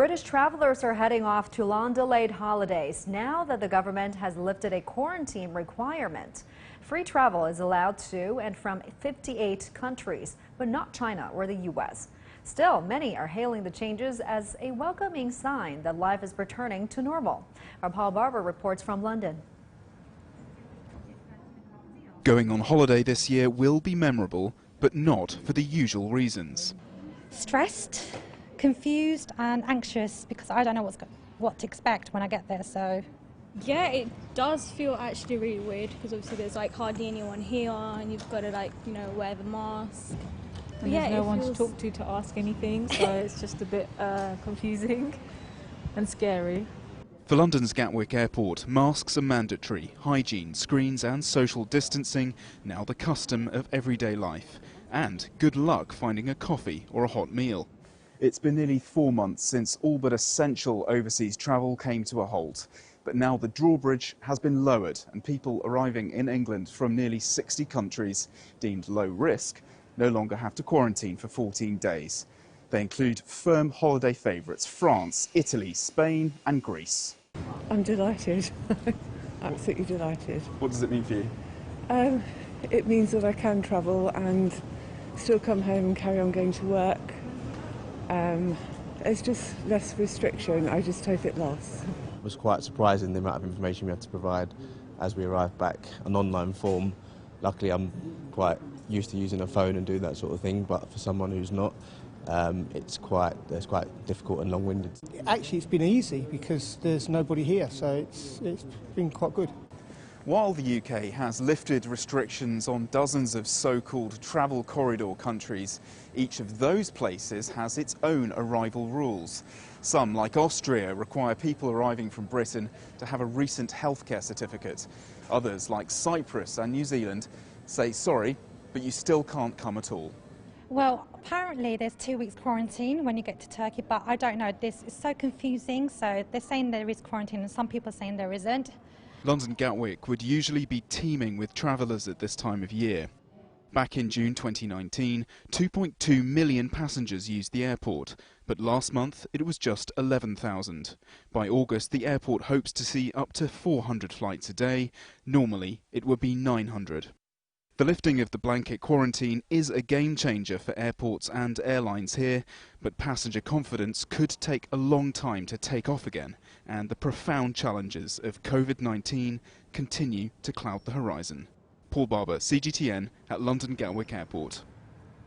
British travelers are heading off to long-delayed holidays now that the government has lifted a quarantine requirement. Free travel is allowed to and from 58 countries, but not China or the U.S. Still, many are hailing the changes as a welcoming sign that life is returning to normal. Our Paul Barber reports from London. Going on holiday this year will be memorable, but not for the usual reasons. Stressed, confused and anxious because I don't know what to expect when I get there. So yeah, it does feel actually really weird because obviously there's like hardly anyone here and you've got to wear the mask. And there's no one to talk to ask anything, so it's just a bit confusing and scary. For London's Gatwick airport, masks are mandatory, hygiene, screens and social distancing now the custom of everyday life. And good luck finding a coffee or a hot meal. It's been nearly 4 months since all but essential overseas travel came to a halt. But now the drawbridge has been lowered and people arriving in England from nearly 60 countries deemed low risk no longer have to quarantine for 14 days. They include firm holiday favourites France, Italy, Spain and Greece. I'm delighted, absolutely delighted. What does it mean for you? It means that I can travel and still come home and carry on going to work. There's just less restriction. I just hope it lasts. It was quite surprising the amount of information we had to provide as we arrived back, an online form. Luckily I'm quite used to using a phone and doing that sort of thing, but for someone who's not, it's quite difficult and long-winded. Actually it's been easy because there's nobody here, so it's been quite good. While the UK has lifted restrictions on dozens of so-called travel corridor countries, each of those places has its own arrival rules. Some, like Austria, require people arriving from Britain to have a recent healthcare certificate. Others, like Cyprus and New Zealand, say sorry, but you still can't come at all. well, apparently there's 2 weeks quarantine when you get to Turkey, but I don't know. This is so confusing. So they're saying there is quarantine and some people are saying there isn't. London Gatwick would usually be teeming with travellers at this time of year. Back in June 2019, 2.2 million passengers used the airport, but last month it was just 11,000. By August, the airport hopes to see up to 400 flights a day. Normally, it would be 900. The lifting of the blanket quarantine is a game changer for airports and airlines here, but passenger confidence could take a long time to take off again, and the profound challenges of COVID-19 continue to cloud the horizon. Paul Barber, CGTN at London Gatwick Airport.